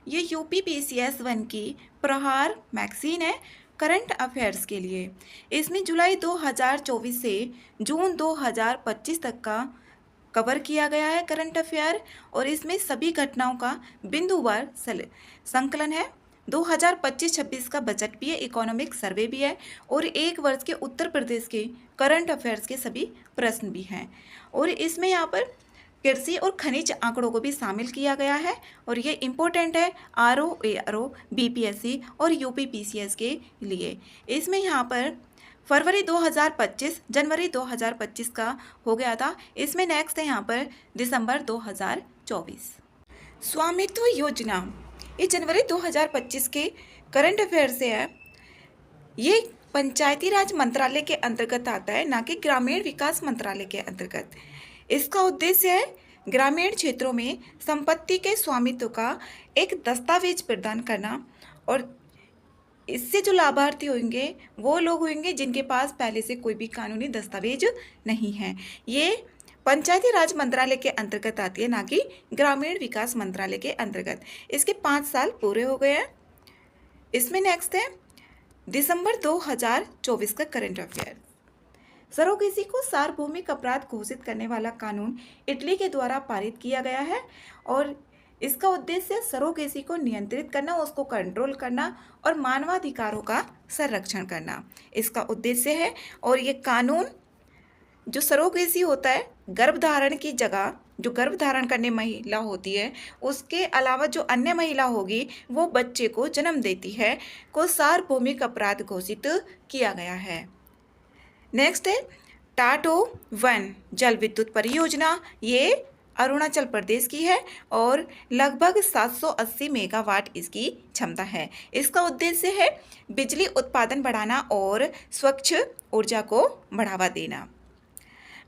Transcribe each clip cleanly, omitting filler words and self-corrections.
ये UP PCS 1 की प्रहार मैगजीन है करंट अफेयर्स के लिए। इसमें जुलाई 2024 से जून 2025 तक का कवर किया गया है करंट अफेयर, और इसमें सभी घटनाओं का बिंदुवार संकलन है। 2025-26 का बजट भी है, इकोनॉमिक सर्वे भी है, और एक वर्ष के उत्तर प्रदेश के करंट अफेयर्स के सभी प्रश्न भी हैं। और इसमें यहाँ पर कृषि और खनिज आंकड़ों को भी शामिल किया गया है, और ये इम्पोर्टेंट है आरओ एआरओ बीपीएससी और यूपी पीसीएस के लिए। इसमें यहाँ पर फरवरी 2025 जनवरी 2025 का हो गया था। इसमें नेक्स्ट है यहाँ पर दिसंबर 2024। स्वामित्व योजना, ये जनवरी 2025 के करंट अफेयर से है। ये पंचायती राज मंत्रालय के अंतर्गत आता है, ना कि ग्रामीण विकास मंत्रालय के अंतर्गत। इसका उद्देश्य है ग्रामीण क्षेत्रों में संपत्ति के स्वामित्व का एक दस्तावेज प्रदान करना, और इससे जो लाभार्थी होंगे वो लोग होंगे जिनके पास पहले से कोई भी कानूनी दस्तावेज नहीं है। ये पंचायती राज मंत्रालय के अंतर्गत आती है, ना कि ग्रामीण विकास मंत्रालय के अंतर्गत। इसके 5 साल पूरे हो गए हैं। इसमें नेक्स्ट है दिसंबर 2024 का करंट अफेयर। सरोगेसी को सार्वभौमिक अपराध घोषित करने वाला कानून इटली के द्वारा पारित किया गया है, और इसका उद्देश्य सरोगेसी को नियंत्रित करना, उसको कंट्रोल करना और मानवाधिकारों का संरक्षण करना इसका उद्देश्य है। और ये कानून जो सरोगेसी होता है, गर्भधारण की जगह जो गर्भधारण करने महिला होती है उसके अलावा जो अन्य महिला होगी वो बच्चे को जन्म देती है, को सार्वभौमिक अपराध घोषित किया गया है। नेक्स्ट है टाटो 1 जल विद्युत परियोजना। ये अरुणाचल प्रदेश की है और लगभग 780 मेगावाट इसकी क्षमता है। इसका उद्देश्य है बिजली उत्पादन बढ़ाना और स्वच्छ ऊर्जा को बढ़ावा देना।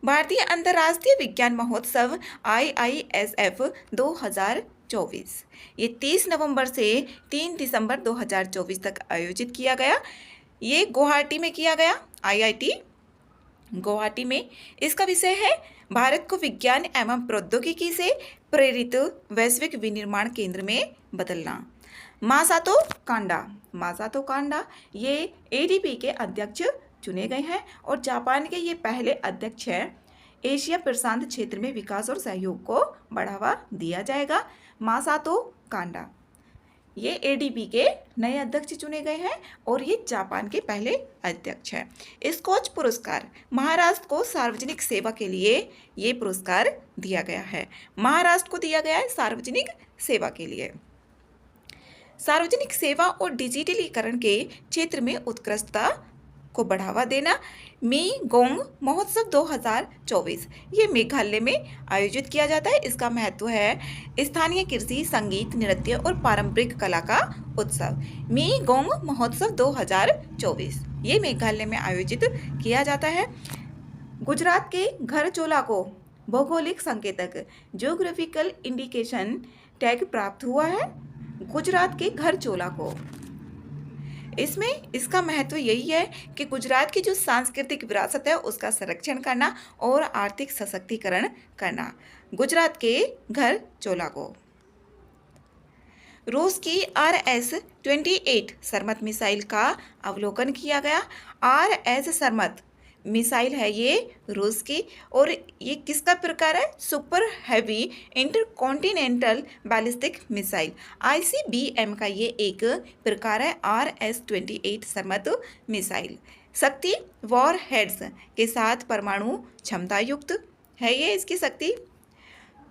भारतीय अंतर्राष्ट्रीय विज्ञान महोत्सव IISF 2024 ये 30 नवंबर से 3 दिसंबर 2024 तक आयोजित किया गया। ये गुवाहाटी में किया गया, IIT गुवाहाटी में। इसका विषय है भारत को विज्ञान एवं प्रौद्योगिकी से प्रेरित वैश्विक विनिर्माण केंद्र में बदलना। मासातो कांडा ये ADB के अध्यक्ष चुने गए हैं, और जापान के ये पहले अध्यक्ष हैं। एशिया प्रशांत क्षेत्र में विकास और सहयोग को बढ़ावा दिया जाएगा। मासातो कांडा ये ADB के नए अध्यक्ष चुने गए हैं, और ये जापान के पहले अध्यक्ष हैं। स्कॉच पुरस्कार महाराष्ट्र को सार्वजनिक सेवा के लिए ये पुरस्कार दिया गया है। महाराष्ट्र को दिया गया है सार्वजनिक सेवा के लिए। सार्वजनिक सेवा और डिजिटलीकरण के क्षेत्र में उत्कृष्टता को बढ़ावा देना। मी गोंग महोत्सव 2024 ये मेघालय में आयोजित किया जाता है। इसका महत्व है स्थानीय कृषि, संगीत, नृत्य और पारंपरिक कला का उत्सव। मी गोंग महोत्सव 2024 ये मेघालय में आयोजित किया जाता है। गुजरात के घरचोला को भौगोलिक संकेतक ज्योग्राफिकल इंडिकेशन टैग प्राप्त हुआ है। गुजरात के घरचोला को, इसमें इसका महत्व यही है कि गुजरात की जो सांस्कृतिक विरासत है उसका संरक्षण करना और आर्थिक सशक्तिकरण करना। गुजरात के घर चोला को। रूस की RS-28 सरमत मिसाइल का अवलोकन किया गया। RS सरमत मिसाइल है ये रूस की, और ये किसका प्रकार है? Super heavy intercontinental ballistic missile ICBM का ये एक प्रकार है। RS-28 सरमत मिसाइल शक्ति वॉर हेड्स के साथ परमाणु क्षमता युक्त है। ये इसकी शक्ति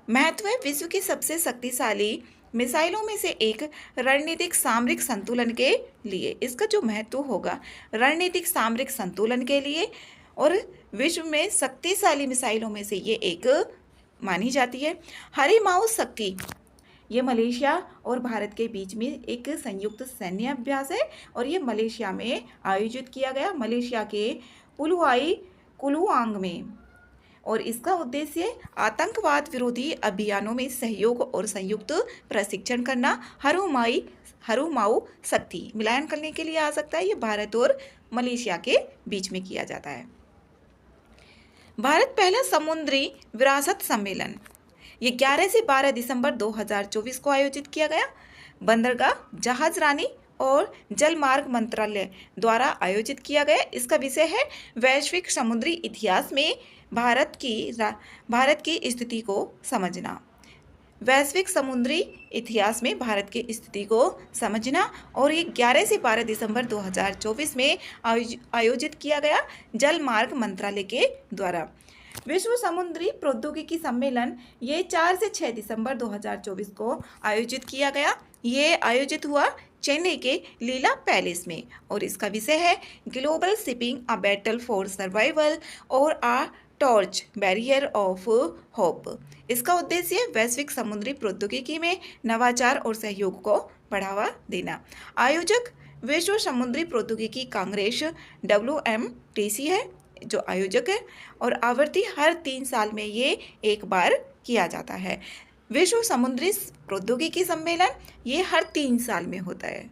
महत्व है विश्व की सबसे शक्तिशाली मिसाइलों में से एक रणनीतिक सामरिक संतुलन के लिए। इसका जो महत्व होगा रणनीतिक सामरिक संतुलन के लिए, और विश्व में शक्तिशाली मिसाइलों में से ये एक मानी जाती है। हरिमाऊ शक्ति ये मलेशिया और भारत के बीच में एक संयुक्त सैन्य अभ्यास है, और ये मलेशिया में आयोजित किया गया, मलेशिया के पुलुआई कुलुआंग में। और इसका उद्देश्य आतंकवाद विरोधी अभियानों में सहयोग और संयुक्त प्रशिक्षण करना। हरुमाऊ शक्ति मिलान करने के लिए आ सकता है। ये भारत और मलेशिया के बीच में किया जाता है। भारत पहला समुद्री विरासत सम्मेलन ये 11 से 12 दिसंबर 2024 को आयोजित किया गया। बंदरगाह, जहाज रानी और जल मार्ग मंत्रालय द्वारा आयोजित किया गया। इसका विषय है वैश्विक समुद्री इतिहास में भारत की स्थिति को समझना। वैश्विक समुद्री इतिहास में भारत की स्थिति को समझना, और ये 11 से 12 दिसंबर 2024 में आयोजित किया गया जल मार्ग मंत्रालय के द्वारा। विश्व समुद्री प्रौद्योगिकी सम्मेलन ये 4 से 6 दिसंबर 2024 को आयोजित किया गया। ये आयोजित हुआ चेन्नई के लीला पैलेस में, और इसका विषय है global shipping a battle for survival और a torch barrier of hope. इसका उद्देश्य वैश्विक समुद्री प्रौद्योगिकी में नवाचार और सहयोग को बढ़ावा देना। आयोजक विश्व समुद्री प्रौद्योगिकी कांग्रेस WMTC है जो आयोजक है, और आवृत्ति हर 3 साल में ये एक बार किया जाता है। विश्व समुद्री प्रौद्योगिकी सम्मेलन ये हर 3 साल में होता है,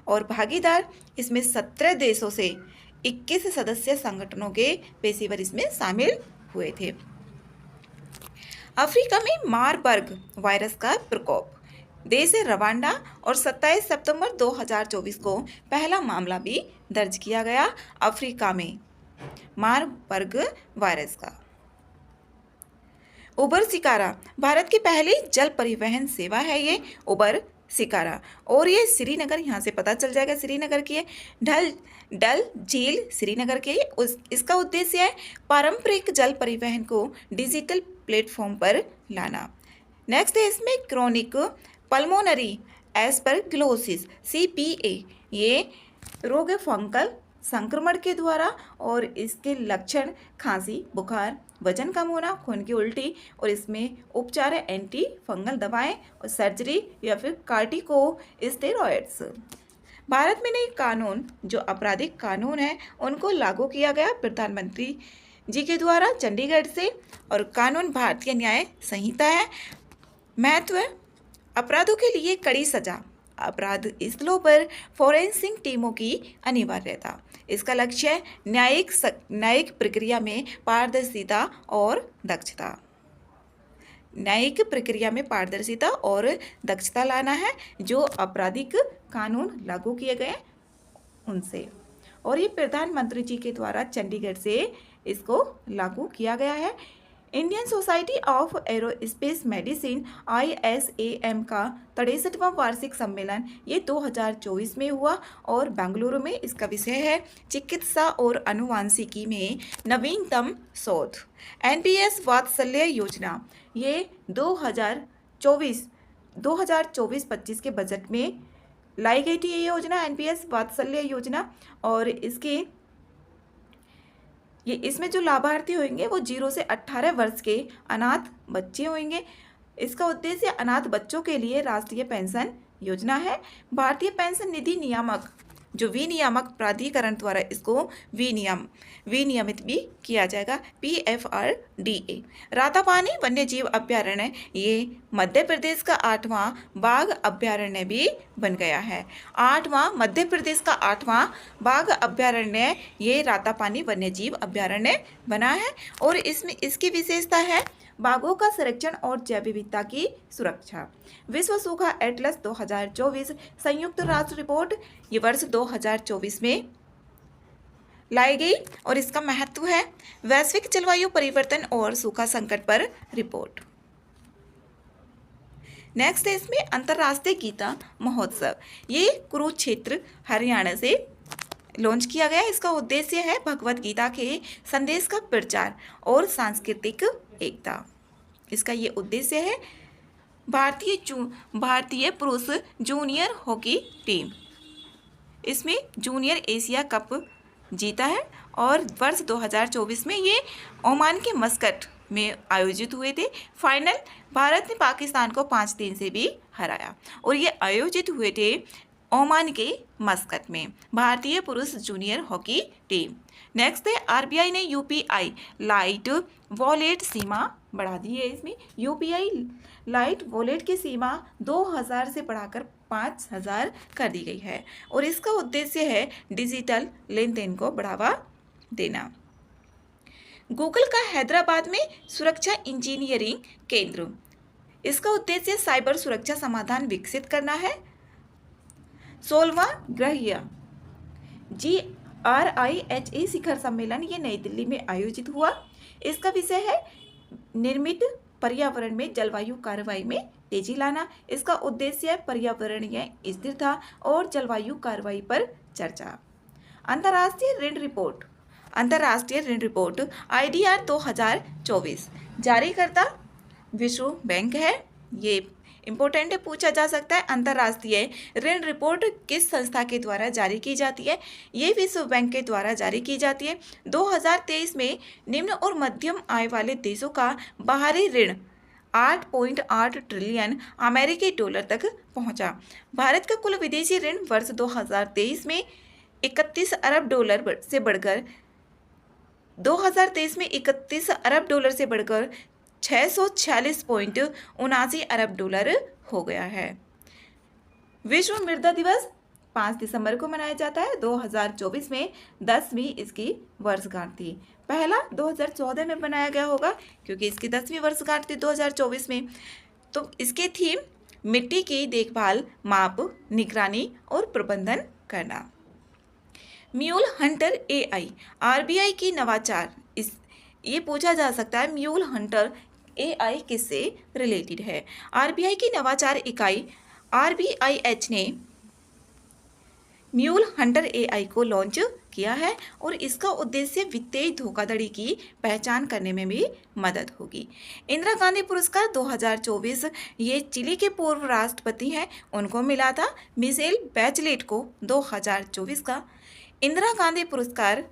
और भागीदार इसमें 17 देशों से 21 सदस्य संगठनों के पेशेवर इसमें शामिल हुए थे। अफ्रीका में मारबर्ग वायरस का प्रकोप, देश रवांडा, और 27 सितंबर 2024 को पहला मामला भी दर्ज किया गया अफ्रीका में मारबर्ग वायरस का। उबर शिकारा भारत की पहली जल परिवहन सेवा है ये उबर शिकारा, और ये श्रीनगर, यहाँ से पता चल जाएगा श्रीनगर की है, डल झील श्रीनगर के। इसका उद्देश्य है पारंपरिक जल परिवहन को डिजिटल प्लेटफॉर्म पर लाना। नेक्स्ट है इसमें क्रोनिक पल्मोनरी एस्परगिलोसिस CPA, ये रोग है फंगल संक्रमण के द्वारा, और इसके लक्षण खांसी, बुखार, वजन कम होना, खून की उल्टी, और इसमें उपचार है एंटी फंगल दवाएं और सर्जरी या फिर कार्टिकोस्टेरॉइड्स। भारत में नए कानून जो आपराधिक कानून है उनको लागू किया गया प्रधानमंत्री जी के द्वारा चंडीगढ़ से, और कानून भारतीय न्याय संहिता है। महत्व, अपराधों के लिए कड़ी सजा, अपराध स्थलों पर फोरेंसिक टीमों की अनिवार्यता। इसका लक्ष्य है न्यायिक प्रक्रिया में पारदर्शिता और दक्षता। न्यायिक प्रक्रिया में पारदर्शिता और दक्षता लाना है जो आपराधिक कानून लागू किए गए उनसे, और ये प्रधानमंत्री जी के द्वारा चंडीगढ़ से इसको लागू किया गया है। Indian society of aerospace medicine ISAM का 63वां वार्षिक सम्मेलन ये 2024 में हुआ, और बेंगलुरु में। इसका विषय है चिकित्सा और अनुवांशिकी में नवीनतम शोध। NPS वात्सल्य योजना ये 2024-25 के बजट में लाई गई थी ये योजना, NPS वात्सल्य योजना, और इसमें जो लाभार्थी होंगे वो 0 से 18 वर्ष के अनाथ बच्चे होंगे। इसका उद्देश्य अनाथ बच्चों के लिए राष्ट्रीय पेंशन योजना है। भारतीय पेंशन निधि नियामक जो विनियामक प्राधिकरण द्वारा इसको विनियमित भी किया जाएगा, PFRDA। रातापानी वन्य जीव अभ्यारण्य ये मध्य प्रदेश का 8वां बाघ अभ्यारण्य भी बन गया है। मध्य प्रदेश का 8वां बाघ अभ्यारण्य ये रातापानी वन्य जीव अभ्यारण्य बना है, और इसमें इसकी विशेषता है बाघों का संरक्षण और जैव विविधता की सुरक्षा। विश्व सूखा एटलस 2024 संयुक्त राष्ट्र रिपोर्ट ये वर्ष 2024 में लाई गई, और इसका महत्व है वैश्विक जलवायु परिवर्तन और सूखा संकट पर रिपोर्ट। नेक्स्ट है इसमें अंतर्राष्ट्रीय गीता महोत्सव, ये कुरुक्षेत्र हरियाणा से लॉन्च किया गया। इसका उद्देश्य है भगवत गीता के संदेश का प्रचार और सांस्कृतिक एकता। इसका ये उद्देश्य है। भारतीय पुरुष जूनियर हॉकी टीम इसमें जूनियर एशिया कप जीता है, और वर्ष 2024 में ये ओमान के मस्कट में आयोजित हुए थे। फाइनल भारत ने पाकिस्तान को 5-3 से भी हराया, और ये आयोजित हुए थे ओमान के मस्कट में। भारतीय पुरुष जूनियर हॉकी टीम। नेक्स्ट है RBI ने UPI लाइट वॉलेट सीमा बढ़ा दी है। इसमें UPI लाइट वॉलेट की सीमा 2000 से बढ़ाकर 5000 कर दी गई है, और इसका उद्देश्य है डिजिटल लेन देन को बढ़ावा देना। गूगल का हैदराबाद में सुरक्षा इंजीनियरिंग केंद्र, इसका उद्देश्य साइबर सुरक्षा समाधान विकसित करना है 16वां ग्रह्य GRIHA शिखर सम्मेलन ये नई दिल्ली में आयोजित हुआ। इसका विषय है निर्मित पर्यावरण में जलवायु कार्रवाई में तेजी लाना। इसका उद्देश्य है पर्यावरणीय स्थिरता और जलवायु कार्रवाई पर चर्चा। अंतर्राष्ट्रीय ऋण रिपोर्ट IDR 2024 जारीकर्ता विश्व बैंक है। ये इम्पोर्टेंट है, पूछा जा सकता है। अंतर्राष्ट्रीय ऋण रिपोर्ट किस संस्था के द्वारा जारी की जाती है? ये विश्व बैंक के द्वारा जारी की जाती है। 2023 में निम्न और मध्यम आय वाले देशों का बाहरी ऋण 8.8 ट्रिलियन अमेरिकी डॉलर तक पहुंचा। भारत का कुल विदेशी ऋण वर्ष 2023 में 31 अरब डॉलर से बढ़कर 646.79 अरब डॉलर हो गया है। विश्व मृदा दिवस 5 दिसंबर को मनाया जाता है। 2024 में 10वीं इसकी वर्षगांठ थी। पहला 2014 में बनाया गया होगा क्योंकि इसकी 10वीं वर्षगांठ थी 2024 में। तो इसके थीम मिट्टी की देखभाल, माप, निगरानी और प्रबंधन करना। म्यूल हंटर AI RBI की नवाचार, ये पूछा जा सकता है म्यूल हंटर AI किससे रिलेटेड है? RBI की नवाचार इकाई RBIH ने म्यूल हंटर AI को लॉन्च किया है और इसका उद्देश्य वित्तीय धोखाधड़ी की पहचान करने में भी मदद होगी। इंदिरा गांधी पुरस्कार 2024 ये चिली के पूर्व राष्ट्रपति हैं, उनको मिला था। मिशेल बैचलेट को 2024 का इंदिरा गांधी पुरस्कार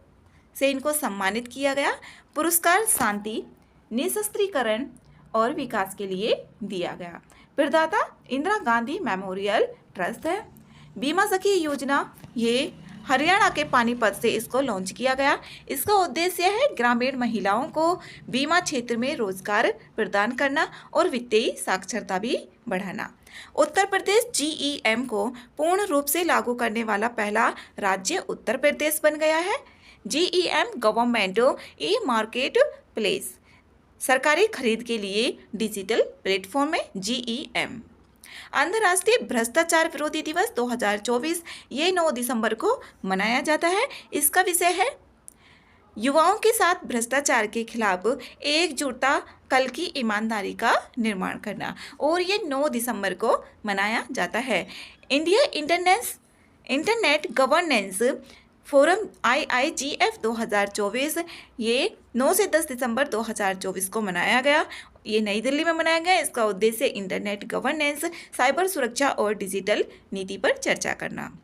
से इनको सम्मानित किया गया। पुरस्कार शांति, निशस्त्रीकरण और विकास के लिए दिया गया। प्रदाता इंदिरा गांधी मेमोरियल ट्रस्ट है। बीमा सखी योजना ये हरियाणा के पानीपत से इसको लॉन्च किया गया। इसका उद्देश्य है ग्रामीण महिलाओं को बीमा क्षेत्र में रोजगार प्रदान करना और वित्तीय साक्षरता भी बढ़ाना। उत्तर प्रदेश GEM को पूर्ण रूप से लागू करने वाला पहला राज्य उत्तर प्रदेश बन गया है। GEM government e market place, सरकारी खरीद के लिए डिजिटल प्लेटफॉर्म है GEM। अंतर्राष्ट्रीय भ्रष्टाचार विरोधी दिवस 2024 ये 9 दिसंबर को मनाया जाता है। इसका विषय है युवाओं के साथ भ्रष्टाचार के खिलाफ एकजुटता, कल की ईमानदारी का निर्माण करना, और ये 9 दिसंबर को मनाया जाता है। India internet governance forum IIGF 2024 ये 9 से 10 दिसंबर 2024 को मनाया गया। ये नई दिल्ली में मनाया गया। इसका उद्देश्य इंटरनेट गवर्नेंस, साइबर सुरक्षा और डिजिटल नीति पर चर्चा करना।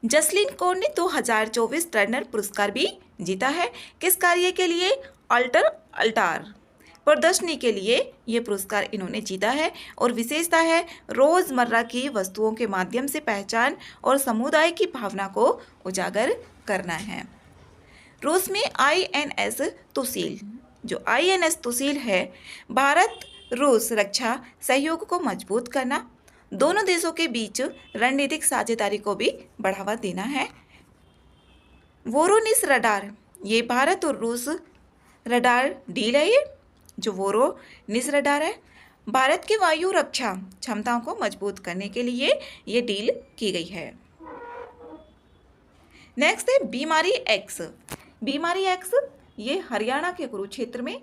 जसलीन कौर ने 2024 टर्नर पुरस्कार भी जीता है। किस कार्य के लिए? अल्टार प्रदर्शनी के लिए ये पुरस्कार इन्होंने जीता है और विशेषता है रोजमर्रा की वस्तुओं के माध्यम से पहचान और समुदाय की भावना को उजागर करना है। रूस में INS तुसील, जो INS तुसील है, भारत रूस रक्षा सहयोग को मजबूत करना, दोनों देशों के बीच रणनीतिक साझेदारी को भी बढ़ावा देना है। वोरोनिस रडार, ये भारत और रूस रडार डील है। ये जो वोरोनिस रडार है, भारत के वायु रक्षा क्षमताओं को मजबूत करने के लिए ये डील की गई है। नेक्स्ट है बीमारी एक्स। बीमारी एक्स ये हरियाणा के कुरुक्षेत्र में,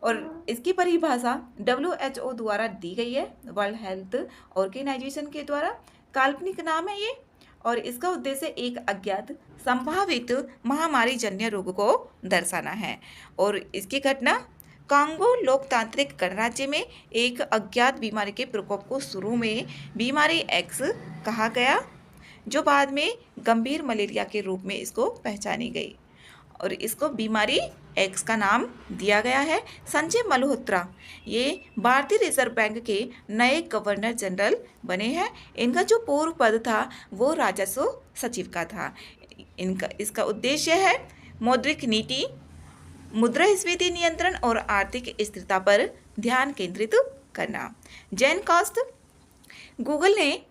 और इसकी परिभाषा WHO द्वारा दी गई है, वर्ल्ड हेल्थ ऑर्गेनाइजेशन के द्वारा। काल्पनिक नाम है ये, और इसका उद्देश्य एक अज्ञात संभावित महामारी जन्य रोग को दर्शाना है। और इसकी घटना कांगो लोकतांत्रिक गणराज्य में एक अज्ञात बीमारी के प्रकोप को शुरू में बीमारी एक्स कहा गया, जो बाद में गंभीर मलेरिया के रूप में इसको पहचानी गई, और इसको बीमारी एक्स का नाम दिया गया है। संजय मल्होत्रा ये भारतीय रिजर्व बैंक के नए गवर्नर जनरल बने हैं। इनका जो पूर्व पद था वो राजस्व सचिव का था। इसका उद्देश्य है मौद्रिक नीति, मुद्रास्फीति नियंत्रण और आर्थिक स्थिरता पर ध्यान केंद्रित करना। जेनकास्ट, गूगल ने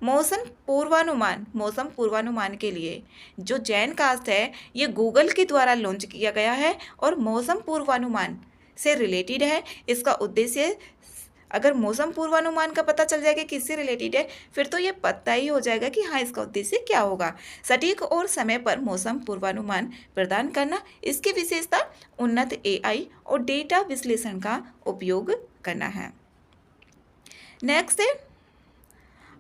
मौसम पूर्वानुमान के लिए जो जेनकास्ट है ये गूगल के द्वारा लॉन्च किया गया है और मौसम पूर्वानुमान से रिलेटेड है। इसका उद्देश्य अगर मौसम पूर्वानुमान का पता चल जाएगा किससे रिलेटेड है, फिर तो ये पता ही हो जाएगा कि हाँ इसका उद्देश्य क्या होगा। सटीक और समय पर मौसम पूर्वानुमान प्रदान करना, इसकी विशेषता उन्नत एआई और डेटा विश्लेषण का उपयोग करना है। नेक्स्ट है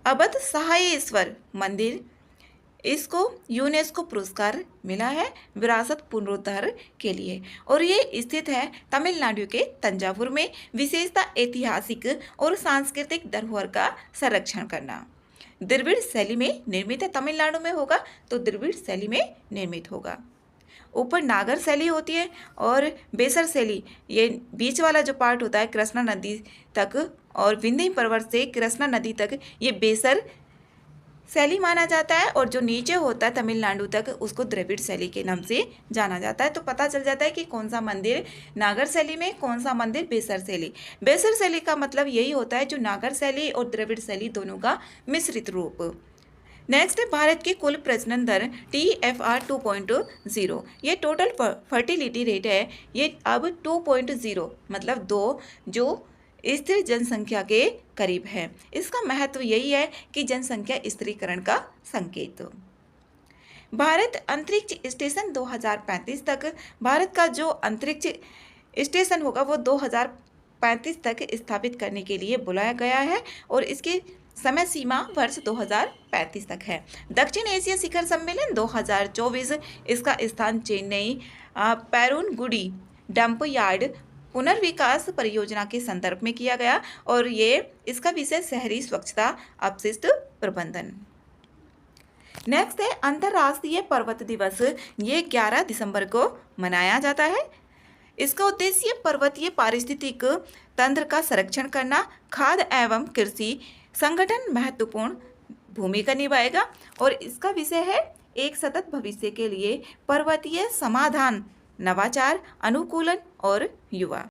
अवध सहायेश्वर मंदिर, इसको यूनेस्को पुरस्कार मिला है विरासत पुनरुद्धार के लिए और ये स्थित है तमिलनाडु के तंजावुर में। विशेषता ऐतिहासिक और सांस्कृतिक धरोहर का संरक्षण करना। द्रविड़ शैली में निर्मित है, तमिलनाडु में होगा तो द्रविड़ शैली में निर्मित होगा। ऊपर नागर शैली होती है और बेसर शैली, ये बीच वाला जो पार्ट होता है कृष्णा नदी तक और विंध्य पर्वत से कृष्णा नदी तक, ये बेसर शैली माना जाता है और जो नीचे होता है तमिलनाडु तक उसको द्रविड़ शैली के नाम से जाना जाता है। तो पता चल जाता है कि कौन सा मंदिर नागर शैली में, कौन सा मंदिर बेसर शैली। बेसर शैली का मतलब यही होता है जो नागर शैली और द्रविड़ शैली दोनों का मिश्रित रूप। नेक्स्ट है भारत की कुल प्रजनन दर TFR 2.0, ये टोटल फर्टिलिटी रेट है, ये अब 2.0 मतलब 2 जो स्थिर जनसंख्या के करीब है। इसका महत्व यही है कि जनसंख्या स्थिरीकरण का संकेत। भारत अंतरिक्ष स्टेशन 2035 तक, भारत का जो अंतरिक्ष स्टेशन होगा वो 2035 तक स्थापित करने के लिए बुलाया गया है और इसकी समय सीमा वर्ष 2035 तक है। दक्षिण एशिया शिखर सम्मेलन 2024, इसका स्थान चेन्नई पेरुनगुडी डंप यार्ड पुनर्विकास परियोजना के संदर्भ में किया गया और ये इसका विषय शहरी स्वच्छता अपशिष्ट प्रबंधन। नेक्स्ट है अंतर्राष्ट्रीय पर्वत दिवस, ये 11 दिसंबर को मनाया जाता है। इसका उद्देश्य पर्वतीय पारिस्थितिक तंत्र का संरक्षण करना। खाद्य एवं कृषि संगठन महत्वपूर्ण भूमिका निभाएगा और इसका विषय है एक सतत भविष्य के लिए पर्वतीय समाधान, नवाचार, अनुकूलन और युवा।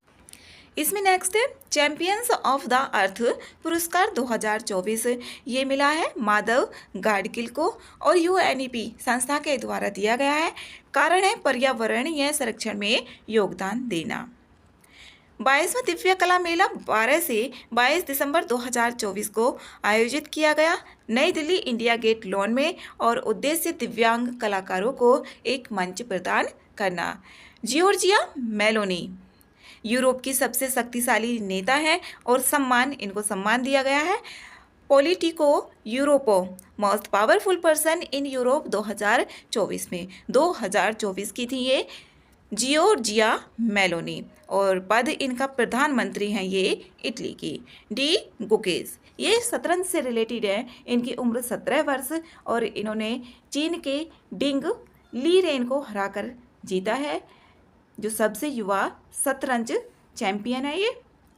इसमें नेक्स्ट है चैंपियंस ऑफ द अर्थ पुरस्कार 2024, ये मिला है माधव गाडगिल को और UNEP संस्था के द्वारा दिया गया है। कारण है पर्यावरणीय संरक्षण में योगदान देना। 22वां दिव्य कला मेला 12 से 22 दिसंबर 2024 को आयोजित किया गया नई दिल्ली इंडिया गेट लॉन में और उद्देश्य दिव्यांग कलाकारों को एक मंच प्रदान करना। जियोर्जिया मेलोनी यूरोप की सबसे शक्तिशाली नेता है और इनको सम्मान दिया गया है। पॉलिटिको यूरोपो most powerful person in Europe 2024 में 2024 की थी ये जियोर्जिया मेलोनी और पद इनका प्रधानमंत्री हैं ये इटली की। डी गुकेस, ये शतरंज से रिलेटेड है, इनकी उम्र 17 वर्ष और इन्होंने चीन के डिंग लीरेन को हराकर जीता है, जो सबसे युवा शतरंज चैंपियन है। ये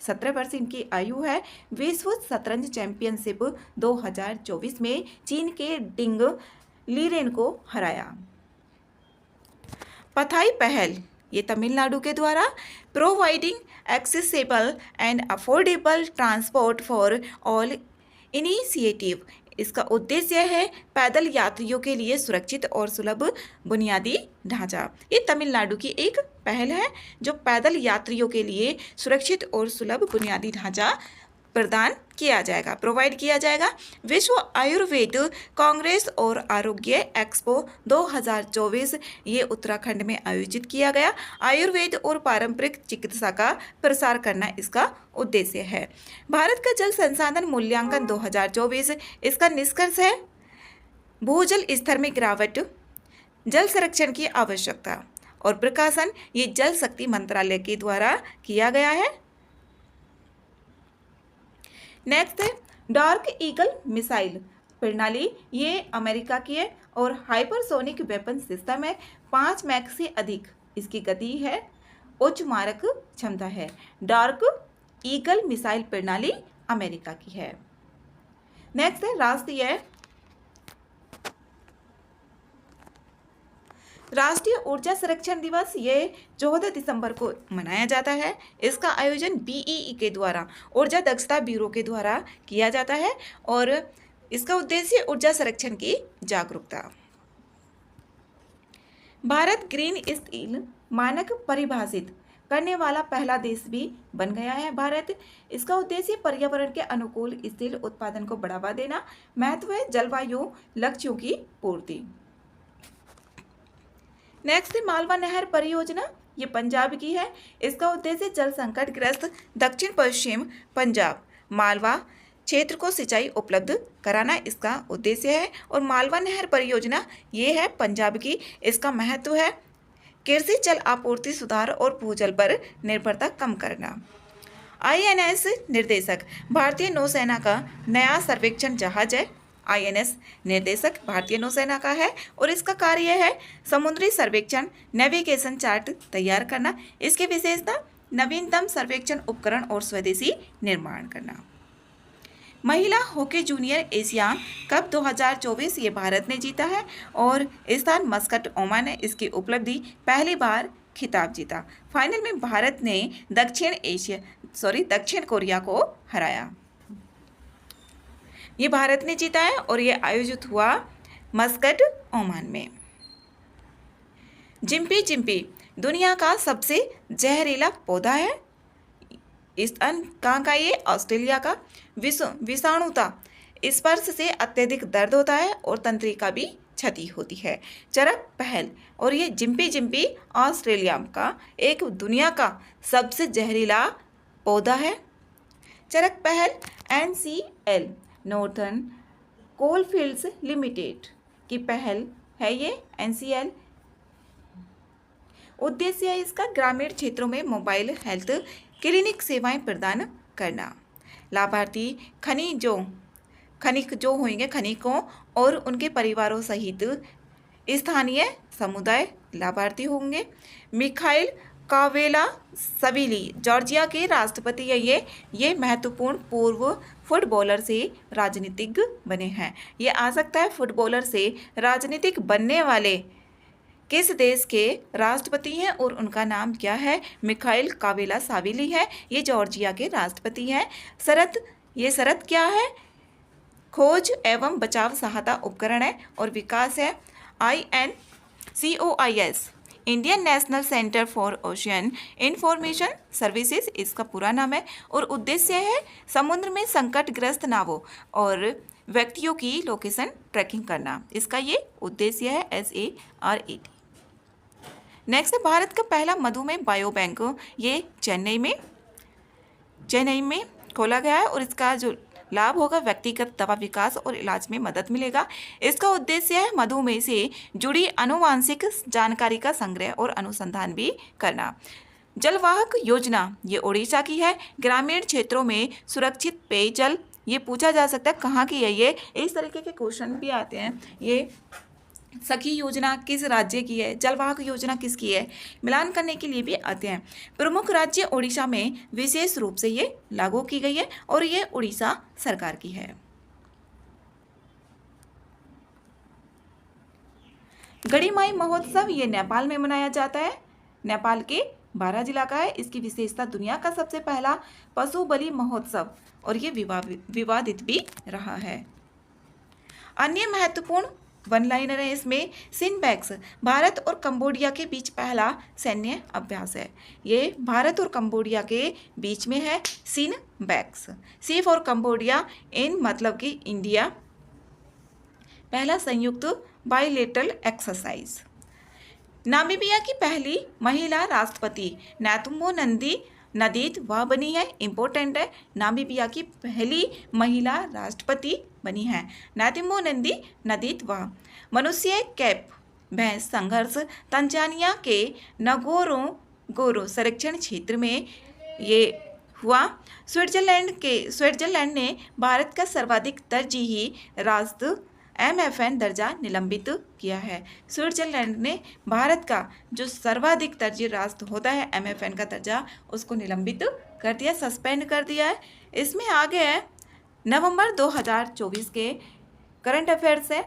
17 वर्ष इनकी आयु है। विश्व शतरंज चैंपियनशिप 2024 में चीन के डिंग लीरेन को हराया। पथाई पहल, ये तमिलनाडु के द्वारा providing accessible and affordable transport for all initiative, इसका उद्देश्य है पैदल यात्रियों के लिए सुरक्षित और सुलभ बुनियादी ढांचा। ये तमिलनाडु की एक पहल है जो पैदल यात्रियों के लिए सुरक्षित और सुलभ बुनियादी ढांचा प्रदान किया जाएगा, प्रोवाइड किया जाएगा। विश्व आयुर्वेद कांग्रेस और आरोग्य एक्सपो 2024, ये उत्तराखंड में आयोजित किया गया। आयुर्वेद और पारंपरिक चिकित्सा का प्रसार करना इसका उद्देश्य है। भारत का जल संसाधन मूल्यांकन 2024, इसका निष्कर्ष है भूजल स्तर में गिरावट, जल संरक्षण की आवश्यकता और प्रकाशन, ये जल शक्ति मंत्रालय के द्वारा किया गया है। नेक्स्ट है डार्क ईगल मिसाइल प्रणाली, ये अमेरिका की है और हाइपरसोनिक वेपन सिस्टम है। 5 मैक से अधिक इसकी गति है, उच्च मारक क्षमता है। डार्क ईगल मिसाइल प्रणाली अमेरिका की है। नेक्स्ट है राष्ट्रीय ऊर्जा संरक्षण दिवस, ये 14 दिसंबर को मनाया जाता है। इसका आयोजन BEE के द्वारा ऊर्जा दक्षता ब्यूरो के द्वारा किया जाता है और इसका उद्देश्य ऊर्जा संरक्षण की जागरूकता। भारत ग्रीन स्टील मानक परिभाषित करने वाला पहला देश भी बन गया है भारत। इसका उद्देश्य पर्यावरण के अनुकूल स्टील उत्पादन को बढ़ावा देना। महत्व है जलवायु लक्ष्यों की पूर्ति। नेक्स्ट मालवा नहर परियोजना, ये पंजाब की है। इसका उद्देश्य जल संकट ग्रस्त दक्षिण पश्चिम पंजाब मालवा क्षेत्र को सिंचाई उपलब्ध कराना इसका उद्देश्य है। और मालवा नहर परियोजना ये है पंजाब की। इसका महत्व है कृषि जल आपूर्ति सुधार और भूजल पर निर्भरता कम करना। INS निर्देशक भारतीय नौसेना का नया सर्वेक्षण जहाज है। INS निर्देशक भारतीय नौसेना का है और इसका कार्य है समुद्री सर्वेक्षण नेविगेशन चार्ट तैयार करना। इसकी विशेषता नवीनतम सर्वेक्षण उपकरण और स्वदेशी निर्माण करना। महिला हॉकी जूनियर एशिया कप 2024 ये भारत ने जीता है और स्थान मस्कट ओमान है। इसकी उपलब्धि पहली बार खिताब जीता। फाइनल में भारत ने दक्षिण कोरिया को हराया। ये भारत ने जीता है और ये आयोजित हुआ मस्कट ओमान में। जिम्पी जिम्पी दुनिया का सबसे जहरीला पौधा है। स्तन कहाँ का? ये ऑस्ट्रेलिया का। विषाणुता स्पर्श से अत्यधिक दर्द होता है और तंत्रिका भी क्षति होती है। चरक पहल और ये जिम्पी जिम्पी ऑस्ट्रेलिया का एक दुनिया का सबसे जहरीला पौधा है। चरक पहल NCL नॉर्थर्न कोलफील्ड्स लिमिटेड की पहल है ये NCL। उद्देश्य है इसका ग्रामीण क्षेत्रों में मोबाइल हेल्थ क्लिनिक सेवाएं प्रदान करना। लाभार्थी खनिक जो होंगे खनिकों और उनके परिवारों सहित स्थानीय समुदाय लाभार्थी होंगे। मिखाइल कावेला सविली जॉर्जिया के राष्ट्रपति है। ये महत्वपूर्ण पूर्व फुटबॉलर से राजनीतिज्ञ बने हैं। ये आ सकता है फुटबॉलर से राजनीतिक बनने वाले किस देश के राष्ट्रपति हैं और उनका नाम क्या है? मिखाइल कावेला साविली है। ये जॉर्जिया के राष्ट्रपति हैं। शरत क्या है? खोज एवं बचाव सहायता उपकरण है और विकास है INCOIS Indian national centre for ocean information services इसका पूरा नाम है। और उद्देश्य है समुद्र में संकटग्रस्त नावों और व्यक्तियों की लोकेशन ट्रैकिंग करना। इसका ये उद्देश्य है SARET। नेक्स्ट है भारत का पहला मधुमेह बायो बैंक। ये चेन्नई में खोला गया है और इसका जो लाभ होगा व्यक्तिगत दवा विकास और इलाज में मदद मिलेगा। इसका उद्देश्य है मधुमेह से जुड़ी आनुवांशिक जानकारी का संग्रह और अनुसंधान भी करना। जलवाहक योजना ये ओडिशा की है। ग्रामीण क्षेत्रों में सुरक्षित पेयजल ये पूछा जा सकता है कहाँ की है। ये इस तरीके के क्वेश्चन भी आते हैं। ये सखी योजना किस राज्य की है? जलवाहक योजना किसकी है? मिलान करने के लिए भी आते हैं। प्रमुख राज्य ओडिशा में विशेष रूप से ये लागू की गई है और ये उड़ीसा सरकार की है। गढ़ीमाई महोत्सव ये नेपाल में मनाया जाता है। नेपाल के 12 जिला का है। इसकी विशेषता दुनिया का सबसे पहला पशु बलि महोत्सव और ये विवादित भी रहा है। अन्य महत्वपूर्ण वन लाइनर है इसमें। सिनबैक्स भारत और कंबोडिया के बीच पहला सैन्य अभ्यास है। ये भारत और कंबोडिया के बीच में है सिनबैक्स। सी फॉर कंबोडिया इन मतलब कि इंडिया। पहला संयुक्त बाइलेटरल एक्सरसाइज। नामीबिया की पहली महिला राष्ट्रपति नेतुम्बो नदीत वह बनी है। इम्पोर्टेंट है, नामीबिया की पहली महिला राष्ट्रपति बनी है नेतुम्बो नदीत वह। मनुष्य कैप भैंस संघर्ष तंजानिया के नगोरोंगोरो संरक्षण क्षेत्र में ये हुआ। स्विट्जरलैंड ने भारत का सर्वाधिक तरजीही राष्ट्र MFN दर्जा निलंबित किया है। स्विट्जरलैंड ने भारत का जो सर्वाधिक तरजीह राष्ट्र होता है MFN का दर्जा उसको निलंबित कर दिया, सस्पेंड कर दिया है। इसमें आगे है नवंबर 2024 के करंट अफेयर्स है।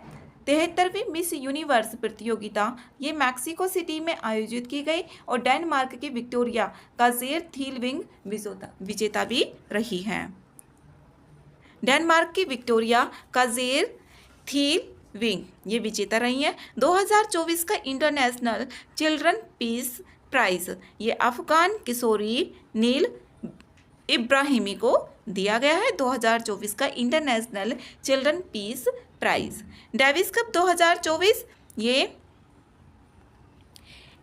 73वीं मिस यूनिवर्स प्रतियोगिता ये मैक्सिको सिटी में आयोजित की गई और डेनमार्क की विक्टोरिया काजेर थीलविंग विजेता भी रही हैं। डेनमार्क की विक्टोरिया काजेर थीलविंग ये विजेता रही हैं। 2024 का इंटरनेशनल चिल्ड्रन पीस प्राइज़ ये अफगान किशोरी नील इब्राहिमी को दिया गया है 2024 का international children peace prize. Davis cup 2024 ये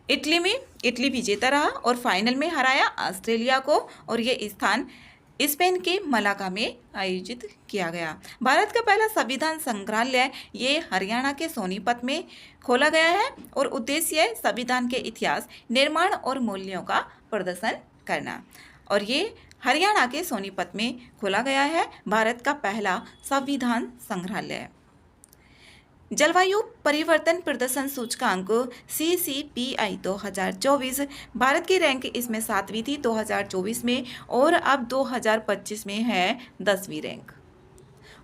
इटली विजेता रहा और फाइनल में हराया ऑस्ट्रेलिया को और ये स्थान स्पेन के मलागा में आयोजित किया गया। भारत का पहला संविधान संग्रहालय ये हरियाणा के सोनीपत में खोला गया है और उद्देश्य है संविधान के इतिहास, निर्माण और मूल्यों का प्रदर्शन करना। और ये हरियाणा के सोनीपत में खोला गया है भारत का पहला संविधान संग्रहालय। जलवायु परिवर्तन प्रदर्शन सूचकांक CCPI 2024 भारत की रैंक इसमें 7वीं थी 2024 में और अब 2025 में है 10वीं रैंक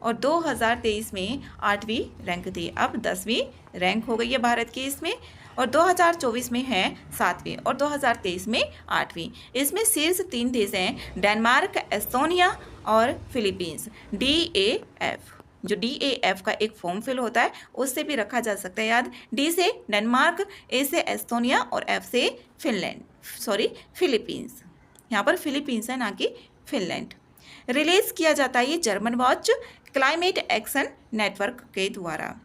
और 2023 में 8वीं रैंक थी, अब 10वीं रैंक हो गई है भारत की इसमें और 2024 में है 7वीं और 2023 में 8वीं। इसमें शीर्ष 3 देश हैं डेनमार्क, एस्टोनिया और फिलीपींस। DAF जो DAF का एक फॉर्म फिल होता है उससे भी रखा जा सकता है याद। D से डेनमार्क, A से एस्टोनिया और F से फिलीपींस। यहाँ पर फिलीपींस है ना कि फिनलैंड। रिलीज किया जाता है ये German watch climate action network के द्वारा।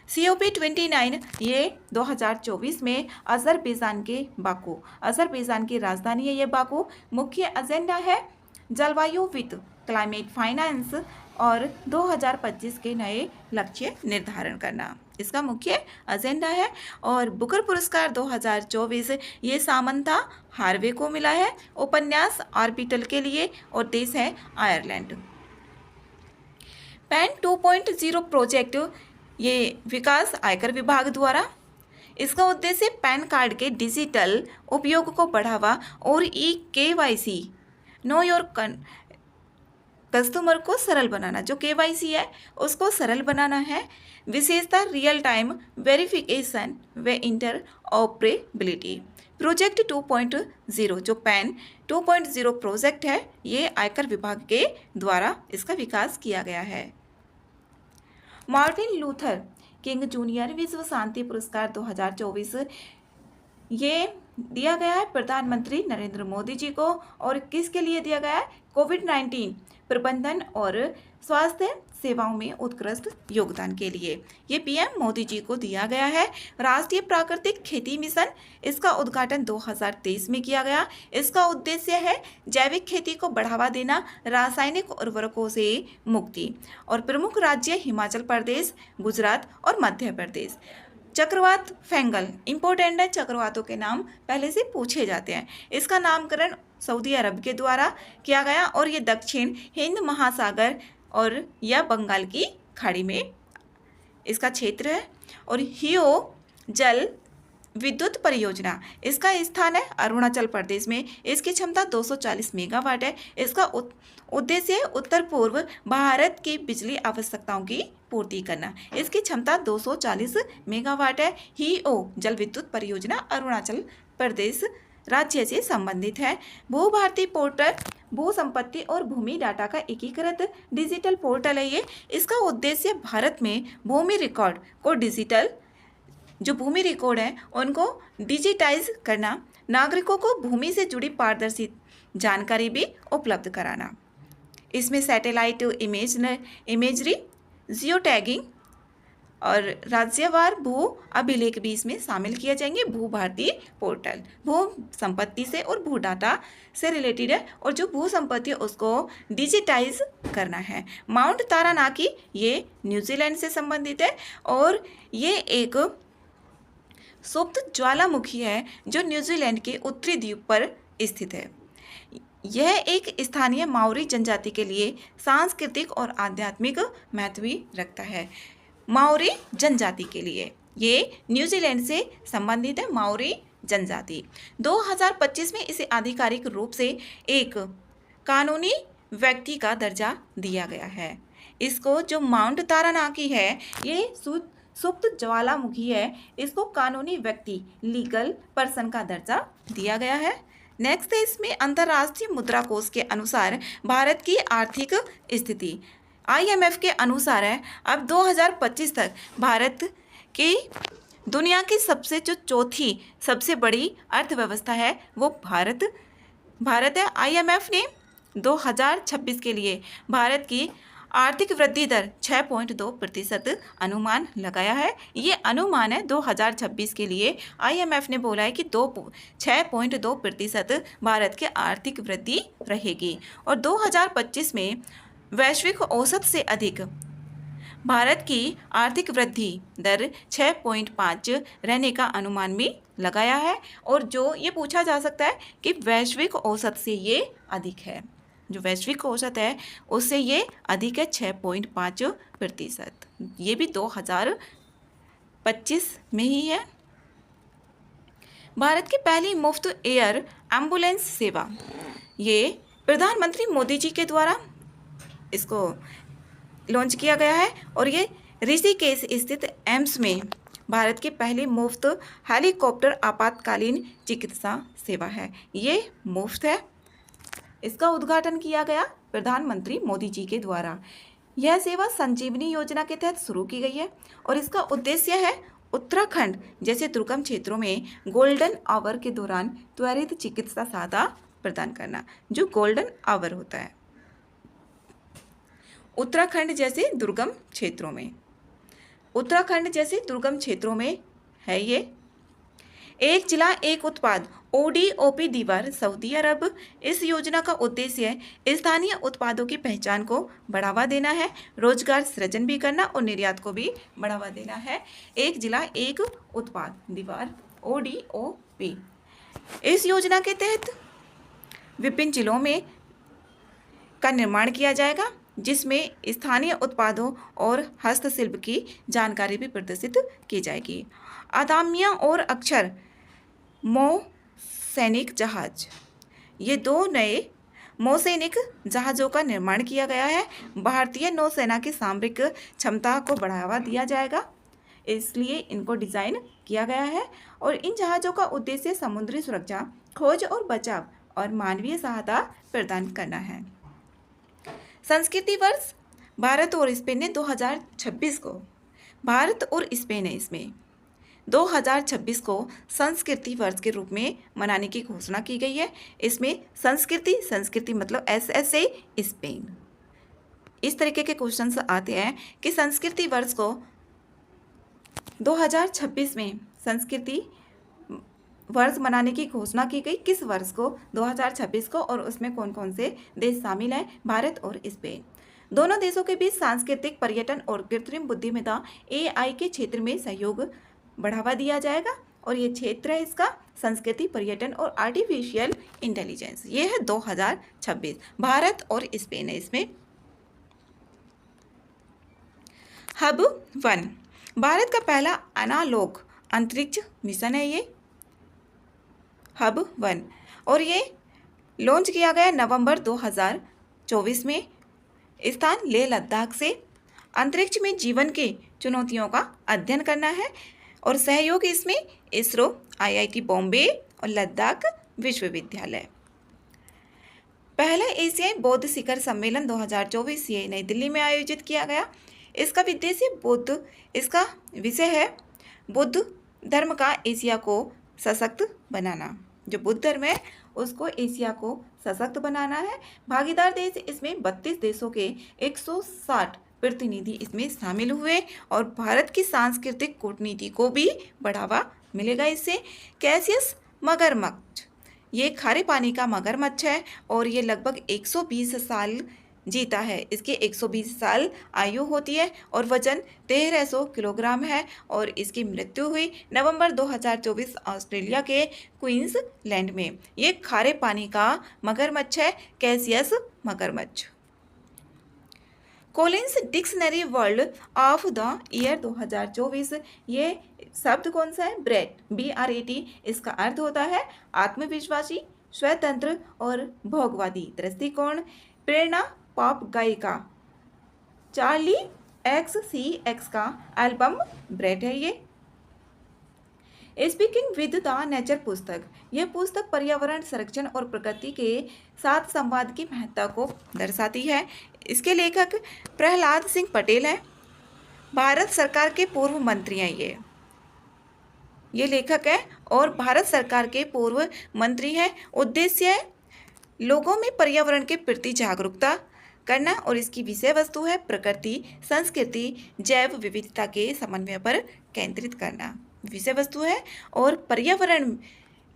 COP29 ये 2024 में अजरबैजान के बाकू, अजरबैजान की राजधानी है ये बाकू। मुख्य एजेंडा है जलवायु वित्त, क्लाइमेट फाइनेंस और 2025 के नए लक्ष्य निर्धारण करना, इसका मुख्य एजेंडा है। और बुकर पुरस्कार 2024 ये सामंथा हार्वे को मिला है उपन्यास ऑर्बिटल के लिए और देश है आयरलैंड। पैन 2.0 प्रोजेक्ट ये विकास आयकर विभाग द्वारा, इसका उद्देश्य पैन कार्ड के डिजिटल उपयोग को बढ़ावा और KYC नो योर कस्टमर को सरल बनाना, जो KYC है उसको सरल बनाना है। विशेषता रियल टाइम वेरिफिकेशन व इंटर ऑपरेबिलिटी। प्रोजेक्ट 2.0 जो पैन 2.0 प्रोजेक्ट है ये आयकर विभाग के द्वारा इसका विकास किया गया है। मार्टिन लूथर किंग जूनियर विश्व शांति पुरस्कार 2024 ये दिया गया है प्रधानमंत्री नरेंद्र मोदी जी को और किसके लिए दिया गया है? कोविड-19 प्रबंधन और स्वास्थ्य सेवाओं में उत्कृष्ट योगदान के लिए ये PM मोदी जी को दिया गया है। राष्ट्रीय प्राकृतिक खेती मिशन, इसका उद्घाटन 2023 में किया गया। इसका उद्देश्य है जैविक खेती को बढ़ावा देना, रासायनिक उर्वरकों से मुक्ति। और प्रमुख राज्य हिमाचल प्रदेश, गुजरात और मध्य प्रदेश। चक्रवात फंगल इंपॉर्टेंट है, चक्रवातों के नाम पहले से पूछे जाते हैं। इसका नामकरण सऊदी अरब के द्वारा किया गया और ये दक्षिण हिंद महासागर और या बंगाल की खाड़ी में इसका क्षेत्र है। और हियो जल विद्युत परियोजना, इसका स्थान है अरुणाचल प्रदेश में। इसकी क्षमता 240 मेगावाट है। इसका उद्देश्य है उत्तर पूर्व भारत की बिजली आवश्यकताओं की पूर्ति करना। इसकी क्षमता 240 मेगावाट है। हियो जल विद्युत परियोजना अरुणाचल प्रदेश राज्य से संबंधित है। भू भारती पोर्टल भू संपत्ति और भूमि डाटा का एकीकृत डिजिटल पोर्टल है ये। इसका उद्देश्य भारत में भूमि रिकॉर्ड को डिजिटल, जो भूमि रिकॉर्ड है उनको डिजिटाइज करना, नागरिकों को भूमि से जुड़ी पारदर्शी जानकारी भी उपलब्ध कराना। इसमें सैटेलाइट इमेजरी, जियो टैगिंग और राज्यवार भू अभिलेख भी इसमें शामिल किए जाएंगे। भू भारती पोर्टल भू संपत्ति से और भू डाटा से रिलेटेड है और जो भू संपत्ति है उसको डिजिटाइज करना है। माउंट तारानाकी ये न्यूजीलैंड से संबंधित है और ये एक सुप्त ज्वालामुखी है जो न्यूजीलैंड के उत्तरी द्वीप पर स्थित है। यह एक स्थानीय माओरी जनजाति के लिए सांस्कृतिक और आध्यात्मिक महत्व रखता है। माओरी जनजाति के लिए ये न्यूजीलैंड से संबंधित है। माओरी जनजाति 2025 में इसे आधिकारिक रूप से एक कानूनी व्यक्ति का दर्जा दिया गया है। इसको जो माउंट तारानाकी है ये सुप्त ज्वालामुखी है, इसको कानूनी व्यक्ति लीगल पर्सन का दर्जा दिया गया है। नेक्स्ट है इसमें अंतर्राष्ट्रीय मुद्रा कोष के अनुसार भारत की आर्थिक स्थिति। IMF के अनुसार है अब 2025 तक भारत की दुनिया की सबसे जो चौथी सबसे बड़ी अर्थव्यवस्था है वो भारत है। आईएमएफ ने 2026 के लिए भारत की आर्थिक वृद्धि दर 6.2% अनुमान लगाया है। ये अनुमान है 2026 के लिए। आईएमएफ ने बोला है कि 6.2% भारत की आर्थिक वृद्धि रहेगी और 2025 में वैश्विक औसत से अधिक भारत की आर्थिक वृद्धि दर 6.5 रहने का अनुमान भी लगाया है। और जो ये पूछा जा सकता है कि वैश्विक औसत से ये अधिक है, जो वैश्विक औसत है उससे ये अधिक है 6.5%। ये भी 2025 में ही है। भारत की पहली मुफ्त एयर एम्बुलेंस सेवा, ये प्रधानमंत्री मोदी जी के द्वारा इसको लॉन्च किया गया है और ये ऋषिकेश स्थित एम्स में भारत की पहली मुफ्त हेलीकॉप्टर आपातकालीन चिकित्सा सेवा है। ये मुफ्त है। इसका उद्घाटन किया गया प्रधानमंत्री मोदी जी के द्वारा। यह सेवा संजीवनी योजना के तहत शुरू की गई है और इसका उद्देश्य है उत्तराखंड जैसे दुर्गम क्षेत्रों में गोल्डन आवर के दौरान त्वरित चिकित्सा सहायता प्रदान करना, जो गोल्डन आवर होता है उत्तराखंड जैसे दुर्गम क्षेत्रों में है। ये एक जिला एक उत्पाद ODOP दीवार सऊदी अरब। इस योजना का उद्देश्य स्थानीय उत्पादों की पहचान को बढ़ावा देना है, रोजगार सृजन भी करना और निर्यात को भी बढ़ावा देना है। एक जिला एक उत्पाद दीवार ODOP। इस योजना के तहत विभिन्न जिलों में का निर्माण किया जाएगा जिसमें स्थानीय उत्पादों और हस्तशिल्प की जानकारी भी प्रदर्शित की जाएगी। अदम्य और अक्षर सैनिक जहाज, ये 2 नए सैनिक जहाज़ों का निर्माण किया गया है। भारतीय नौसेना की सामरिक क्षमता को बढ़ावा दिया जाएगा, इसलिए इनको डिज़ाइन किया गया है और इन जहाज़ों का उद्देश्य समुद्री सुरक्षा, खोज और बचाव और मानवीय सहायता प्रदान करना है। संस्कृति वर्ष भारत और स्पेन ने 2026 को, भारत और स्पेन है इसमें 2026 को संस्कृति वर्ष के रूप में मनाने की घोषणा की गई है। इसमें संस्कृति मतलब SSA स्पेन। इस तरीके के क्वेश्चंस आते हैं कि संस्कृति वर्ष को 2026 में संस्कृति वर्ष मनाने की घोषणा की गई। किस वर्ष को? 2026 को। और उसमें कौन कौन से देश शामिल हैं? भारत और स्पेन। दोनों देशों के बीच सांस्कृतिक पर्यटन और कृत्रिम बुद्धिमत्ता AI के क्षेत्र में सहयोग बढ़ावा दिया जाएगा और ये क्षेत्र है इसका संस्कृति पर्यटन और आर्टिफिशियल इंटेलिजेंस। ये है 2026, भारत और स्पेन है इसमें। HUB-1 भारत का पहला एनालॉग अंतरिक्ष मिशन है ये HUB-1 और ये लॉन्च किया गया नवंबर 2024 में। स्थान लेह लद्दाख से। अंतरिक्ष में जीवन की चुनौतियों का अध्ययन करना है और सहयोग इसमें इसरो, IIT बॉम्बे और लद्दाख विश्वविद्यालय। पहला एशियाई बौद्ध शिखर सम्मेलन 2024 ये नई दिल्ली में आयोजित किया गया। इसका विषय है बुद्ध धर्म का एशिया को सशक्त बनाना। जो बुद्ध धर्म है उसको एशिया को सशक्त बनाना है। भागीदार देश इसमें 32 देशों के 160 प्रतिनिधि इसमें शामिल हुए और भारत की सांस्कृतिक कूटनीति को भी बढ़ावा मिलेगा इससे। कैसियस मगरमच्छ, ये खारे पानी का मगरमच्छ है और ये लगभग 120 साल जीता है। इसकी 120 साल आयु होती है और वजन 1300 किलोग्राम है और इसकी मृत्यु हुई नवंबर 2024 ऑस्ट्रेलिया के क्वींसलैंड में। ये खारे पानी का मगरमच्छ है, कैसियस मगरमच्छ। Collins dictionary world of the year 2024, ये शब्द कौन सा है? Brat, BRAT। इसका अर्थ होता है आत्मविश्वासी, स्वतंत्र और भोगवादी दृष्टिकोण। प्रेरणा पॉप गायिका चार्ली XCX का एल्बम ब्रेट है ये। स्पीकिंग विद द नेचर पुस्तक, यह पुस्तक पर्यावरण संरक्षण और प्रकृति के साथ संवाद की महत्ता को दर्शाती है। इसके लेखक प्रहलाद सिंह पटेल हैं। भारत सरकार के पूर्व मंत्री हैं ये। ये लेखक है और भारत सरकार के पूर्व मंत्री हैं। उद्देश्य है लोगों में पर्यावरण के प्रति जागरूकता करना और इसकी विषय वस्तु है प्रकृति, संस्कृति, जैव विविधता के समन्वय पर केंद्रित करना। विषय वस्तु है और पर्यावरण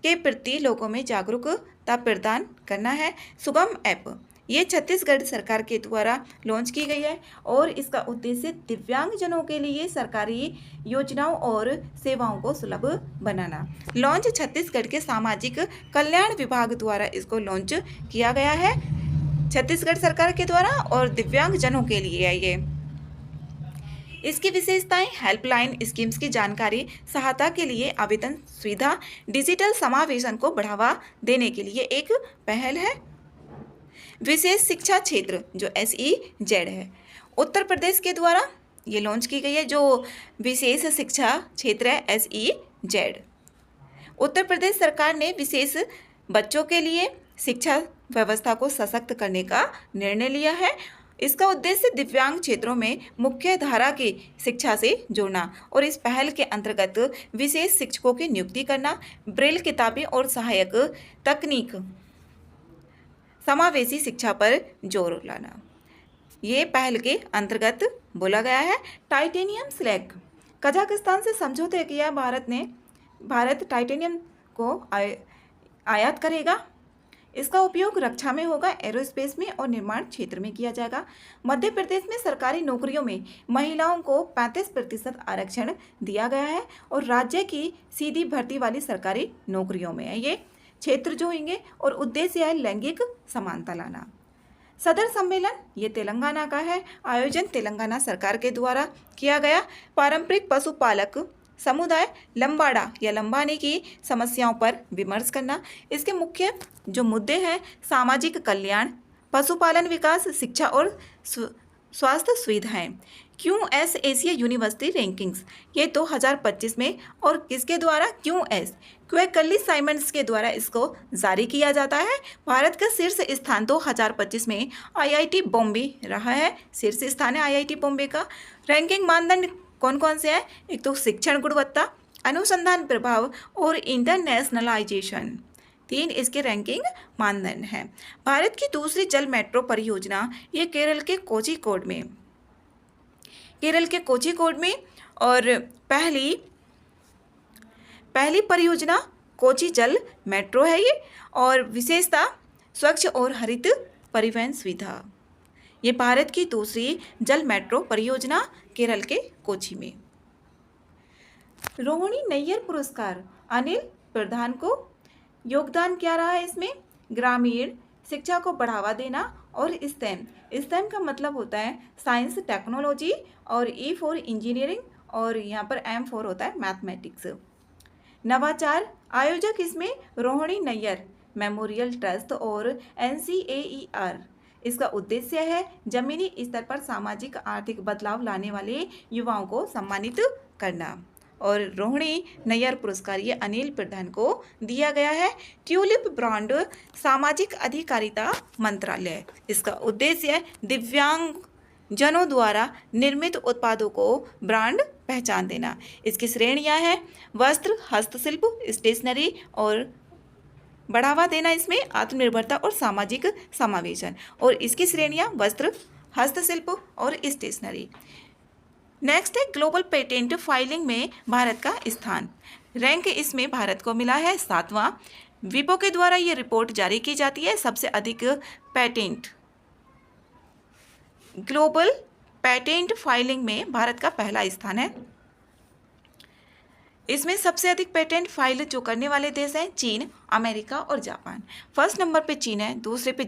के प्रति लोगों में जागरूकता प्रदान करना है। सुगम ऐप ये छत्तीसगढ़ सरकार के द्वारा लॉन्च की गई है और इसका उद्देश्य दिव्यांगजनों के लिए सरकारी योजनाओं और सेवाओं को सुलभ बनाना। लॉन्च छत्तीसगढ़ के सामाजिक कल्याण विभाग द्वारा इसको लॉन्च किया गया है छत्तीसगढ़ सरकार के द्वारा और दिव्यांगजनों के लिए है ये। इसकी विशेषताएं हेल्पलाइन स्कीम्स की जानकारी, सहायता के लिए आवेदन सुविधा, डिजिटल समावेशन को बढ़ावा देने के लिए एक पहल है। विशेष शिक्षा क्षेत्र जो SEZ है, उत्तर प्रदेश के द्वारा ये लॉन्च की गई है। जो विशेष शिक्षा क्षेत्र है SEZ, उत्तर प्रदेश सरकार ने विशेष बच्चों के लिए शिक्षा व्यवस्था को सशक्त करने का निर्णय लिया है। इसका उद्देश्य दिव्यांग क्षेत्रों में मुख्य धारा की शिक्षा से जोड़ना और इस पहल के अंतर्गत विशेष शिक्षकों की नियुक्ति करना, ब्रेल किताबें और सहायक तकनीक, समावेशी शिक्षा पर जोर लाना, ये पहल के अंतर्गत बोला गया है। टाइटेनियम स्लैग कजाकिस्तान से समझौते किया भारत टाइटेनियम को आयात करेगा। इसका उपयोग रक्षा में होगा, एरोस्पेस में और निर्माण क्षेत्र में किया जाएगा। मध्य प्रदेश में सरकारी नौकरियों में महिलाओं को 35% आरक्षण दिया गया है और राज्य की सीधी भर्ती वाली सरकारी नौकरियों में है ये क्षेत्र जो होंगे और उद्देश्य है लैंगिक समानता लाना। सदर सम्मेलन ये तेलंगाना का है, आयोजन तेलंगाना सरकार के द्वारा किया गया। पारंपरिक पशुपालक समुदाय लंबाड़ा या लंबाने की समस्याओं पर विमर्श करना। इसके मुख्य जो मुद्दे हैं सामाजिक कल्याण, पशुपालन विकास, शिक्षा और स्वास्थ्य सुविधाएं। QS एशिया यूनिवर्सिटी रैंकिंग्स ये 2025 में और किसके द्वारा QS क्वेकली साइमंड्स के द्वारा इसको जारी किया जाता है। भारत का शीर्ष स्थान 2025 में IIT बॉम्बे रहा है, शीर्ष स्थान है IIT बॉम्बे का। रैंकिंग मानदंड कौन कौन से हैं? एक तो शिक्षण गुणवत्ता, अनुसंधान प्रभाव और इंटरनेशनलाइजेशन, 3 इसके रैंकिंग मानदंड हैं। भारत की दूसरी जल मेट्रो परियोजना ये केरल के कोझिकोड में और पहली परियोजना कोची जल मेट्रो है ये और विशेषता स्वच्छ और हरित परिवहन सुविधा। ये भारत की दूसरी जल मेट्रो परियोजना केरल के कोची में। रोहिणी नैयर पुरस्कार अनिल प्रधान को योगदान क्या रहा है इसमें? ग्रामीण शिक्षा को बढ़ावा देना और स्टेम का मतलब होता है साइंस टेक्नोलॉजी और E फॉर इंजीनियरिंग और यहाँ पर M फॉर होता है मैथमेटिक्स। नवाचार आयोजक इसमें रोहिणी नैयर मेमोरियल ट्रस्ट और NCAER। इसका उद्देश्य है जमीनी स्तर पर सामाजिक आर्थिक बदलाव लाने वाले युवाओं को सम्मानित करना और रोहिणी नैयर पुरस्कार ये अनिल प्रधान को दिया गया है। ट्यूलिप ब्रांड सामाजिक अधिकारिता मंत्रालय, इसका उद्देश्य है दिव्यांग जनों द्वारा निर्मित उत्पादों को ब्रांड पहचान देना। इसकी श्रेणियां हैं वस्त्र, हस्तशिल्प, स्टेशनरी और बढ़ावा देना इसमें आत्मनिर्भरता और सामाजिक समावेशन और इसकी श्रेणियां वस्त्र, हस्तशिल्प और स्टेशनरी। नेक्स्ट है ग्लोबल पेटेंट फाइलिंग में भारत का स्थान। रैंक इसमें भारत को मिला है 7वां। विपो के द्वारा ये रिपोर्ट जारी की जाती है। सबसे अधिक पेटेंट ग्लोबल पेटेंट फाइलिंग में भारत का पहला स्थान है। इसमें सबसे अधिक पेटेंट फाइल जो करने वाले देश हैं चीन, अमेरिका और जापान। फर्स्ट नंबर पे चीन है, दूसरे पे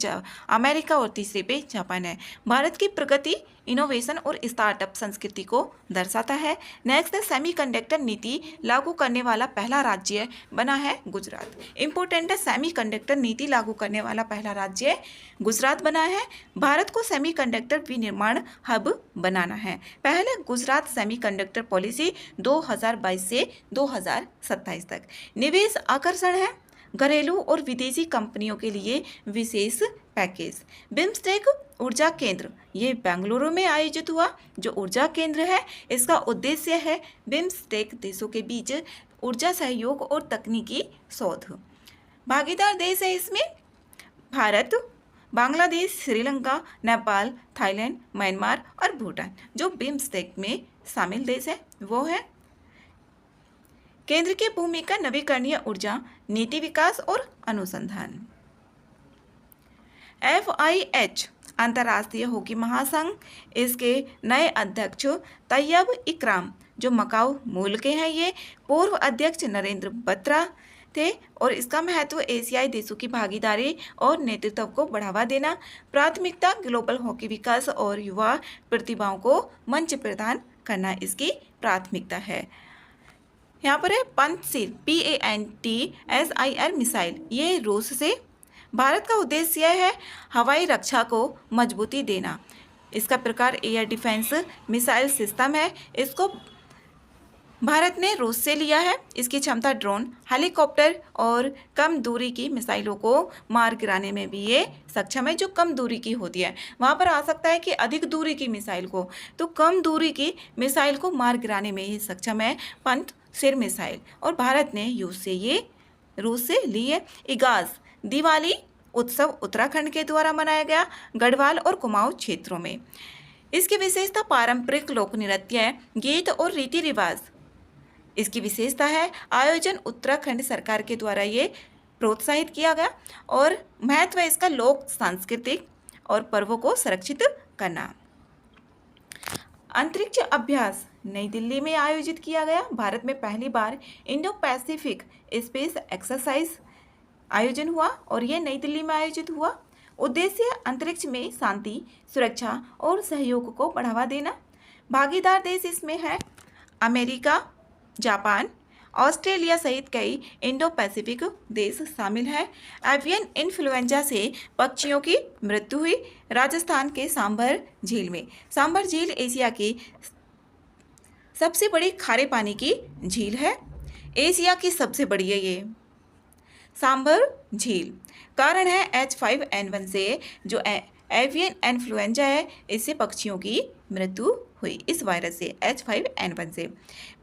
अमेरिका और तीसरे पे जापान है। भारत की प्रगति, इनोवेशन और स्टार्टअप संस्कृति को दर्शाता है। नेक्स्ट है सेमीकंडक्टर नीति लागू करने वाला पहला राज्य बना है गुजरात। इंपॉर्टेंट है सेमीकंडक्टर नीति लागू करने वाला पहला राज्य गुजरात बना है। भारत को सेमीकंडक्टर विनिर्माण हब बनाना है। पहले गुजरात सेमीकंडक्टर पॉलिसी 2022 से 2027 तक। निवेश आकर्षण है, घरेलू और विदेशी कंपनियों के लिए विशेष पैकेज। बिम्स्टेक ऊर्जा केंद्र ये बेंगलुरु में आयोजित हुआ। जो ऊर्जा केंद्र है इसका उद्देश्य है बिम्स्टेक देशों के बीच ऊर्जा सहयोग और तकनीकी शोध। भागीदार देश है इसमें भारत, बांग्लादेश, श्रीलंका, नेपाल, थाईलैंड, म्यांमार और भूटान। जो बिम्स्टेक में शामिल देश है वो है। केंद्र की भूमिका नवीकरणीय ऊर्जा, नीति विकास और अनुसंधान। FIH अंतर्राष्ट्रीय हॉकी महासंघ, इसके नए अध्यक्ष तैयब इकराम जो मकाऊ मूल के हैं, ये पूर्व अध्यक्ष नरेंद्र बत्रा थे और इसका महत्व एशियाई देशों की भागीदारी और नेतृत्व को बढ़ावा देना, प्राथमिकता ग्लोबल हॉकी विकास और युवा प्रतिभाओं को मंच प्रदान करना इसकी प्राथमिकता है। यहाँ पर है पंतसिर PANTSIR मिसाइल, ये रूस से। भारत का उद्देश्य है हवाई रक्षा को मजबूती देना। इसका प्रकार एयर डिफेंस मिसाइल सिस्टम है। इसको भारत ने रूस से लिया है। इसकी क्षमता ड्रोन, हेलीकॉप्टर और कम दूरी की मिसाइलों को मार गिराने में भी ये सक्षम है। जो कम दूरी की होती है वहाँ पर आ सकता है कि अधिक दूरी की मिसाइल को, तो कम दूरी की मिसाइल को मार गिराने में ये सक्षम है पंतसिर मिसाइल। और भारत ने रूस से ली है। इगाज दिवाली उत्सव उत्तराखंड के द्वारा मनाया गया गढ़वाल और कुमाऊं क्षेत्रों में। इसकी विशेषता पारंपरिक लोक नृत्य, गीत और रीति रिवाज। इसकी विशेषता है आयोजन उत्तराखंड सरकार के द्वारा ये प्रोत्साहित किया गया और महत्व इसका लोक सांस्कृतिक और पर्वों को संरक्षित करना। अंतरिक्ष अभ्यास नई दिल्ली में आयोजित किया गया। भारत में पहली बार इंडो पैसिफिक स्पेस एक्सरसाइज आयोजन हुआ और यह नई दिल्ली में आयोजित हुआ। उद्देश्य अंतरिक्ष में शांति, सुरक्षा और सहयोग को बढ़ावा देना। भागीदार देश इसमें है अमेरिका, जापान, ऑस्ट्रेलिया सहित कई इंडो पैसिफिक देश शामिल हैं। एवियन इन्फ्लुएंजा से पक्षियों की मृत्यु हुई राजस्थान के सांभर झील में। सांभर झील एशिया की सबसे बड़ी खारे पानी की झील है। एशिया की सबसे बड़ी है ये सांभर झील। कारण है H5N1 से जो एवियन इन्फ्लुएंजा है, इससे पक्षियों की मृत्यु हुई। इस वायरस से H5N1 से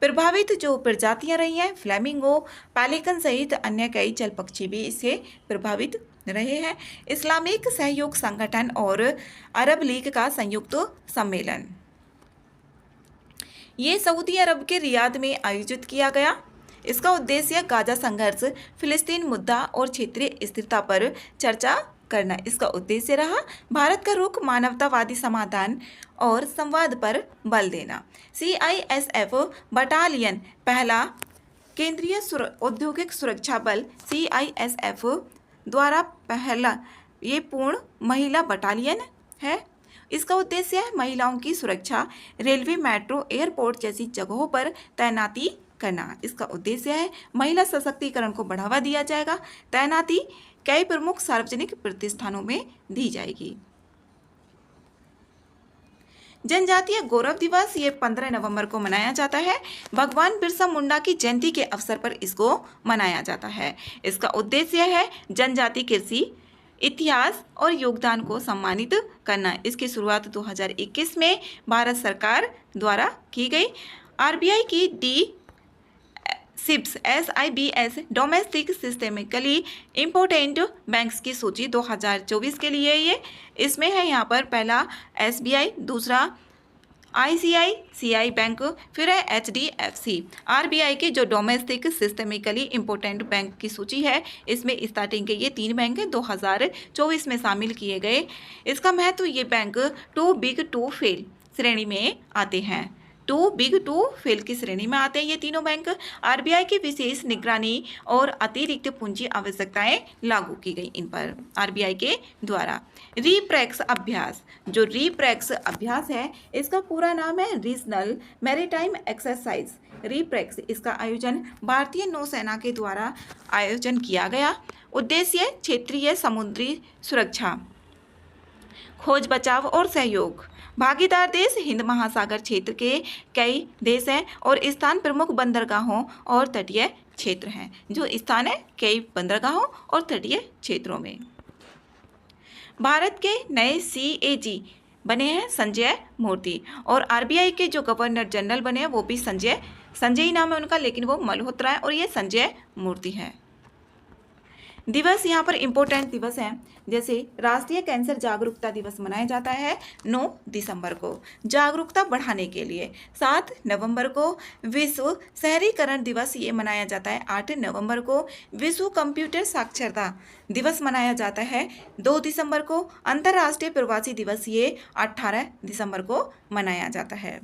प्रभावित जो प्रजातियां रही हैं, फ्लेमिंगो, पेलिकन सहित अन्य कई जल पक्षी भी इससे प्रभावित रहे हैं। इस्लामिक सहयोग संगठन और अरब लीग का संयुक्त सम्मेलन ये सऊदी अरब के रियाद में आयोजित किया गया। इसका उद्देश्य गाजा संघर्ष, फिलिस्तीन मुद्दा और क्षेत्रीय स्थिरता पर चर्चा करना इसका उद्देश्य रहा। भारत का रुख मानवतावादी समाधान और संवाद पर बल देना। CISF बटालियन पहला केंद्रीय औद्योगिक सुरक्षा बल CISF द्वारा पहला ये पूर्ण महिला बटालियन है। इसका उद्देश्य है महिलाओं की सुरक्षा, रेलवे, मेट्रो, एयरपोर्ट जैसी जगहों पर तैनाती करना। इसका उद्देश्य है महिला सशक्तिकरण को बढ़ावा दिया जाएगा। तैनाती कई प्रमुख सार्वजनिक प्रतिष्ठानों में दी जाएगी। जनजातीय गौरव दिवस ये 15 नवंबर को मनाया जाता है। भगवान बिरसा मुंडा की जयंती के अवसर पर इसको मनाया जाता है। इसका उद्देश्य है जनजाति कृषि इतिहास और योगदान को सम्मानित करना। इसकी शुरुआत 2021 में भारत सरकार द्वारा की गई। RBI की SIBS domestic systemically important banks की सूची 2024 के लिए ये इसमें है। यहाँ पर पहला SBI, दूसरा ICICI बैंक, फिर है HDFC। RBI की जो डोमेस्टिक सिस्टेमिकली इम्पोर्टेंट बैंक की सूची है, इसमें स्टार्टिंग के ये 3 बैंक हैं 2024 में शामिल किए गए। इसका महत्व ये bank too big to fail श्रेणी में आते हैं। टू बिग टू फेल की श्रेणी में आते हैं ये तीनों बैंक। RBI की विशेष निगरानी और अतिरिक्त पूंजी आवश्यकताएं लागू की गई इन पर RBI के द्वारा। रीप्रैक्स अभ्यास, जो रीप्रैक्स अभ्यास है इसका पूरा नाम है रीजनल मैरीटाइम एक्सरसाइज। रीप्रैक्स इसका आयोजन भारतीय नौसेना के द्वारा आयोजन किया गया। उद्देश्य क्षेत्रीय समुद्री सुरक्षा, खोज बचाव और सहयोग। भागीदार देश हिंद महासागर क्षेत्र के कई देश हैं और स्थान प्रमुख बंदरगाहों और तटीय क्षेत्र हैं। जो स्थान है कई बंदरगाहों और तटीय क्षेत्रों में। भारत के नए CAG बने हैं संजय मूर्ति, और RBI के जो गवर्नर जनरल बने हैं वो भी संजय ही नाम है उनका, लेकिन वो मल्होत्रा है और ये संजय मूर्ति हैं। दिवस यहाँ पर इम्पोर्टेंट दिवस हैं, जैसे राष्ट्रीय कैंसर जागरूकता दिवस मनाया जाता है 9 दिसंबर को जागरूकता बढ़ाने के लिए। 7 नवंबर को विश्व शहरीकरण दिवस ये मनाया जाता है। 8 नवंबर को विश्व कंप्यूटर साक्षरता दिवस मनाया जाता है। 2 दिसंबर को अंतर्राष्ट्रीय प्रवासी दिवस ये 18 दिसंबर को मनाया जाता है।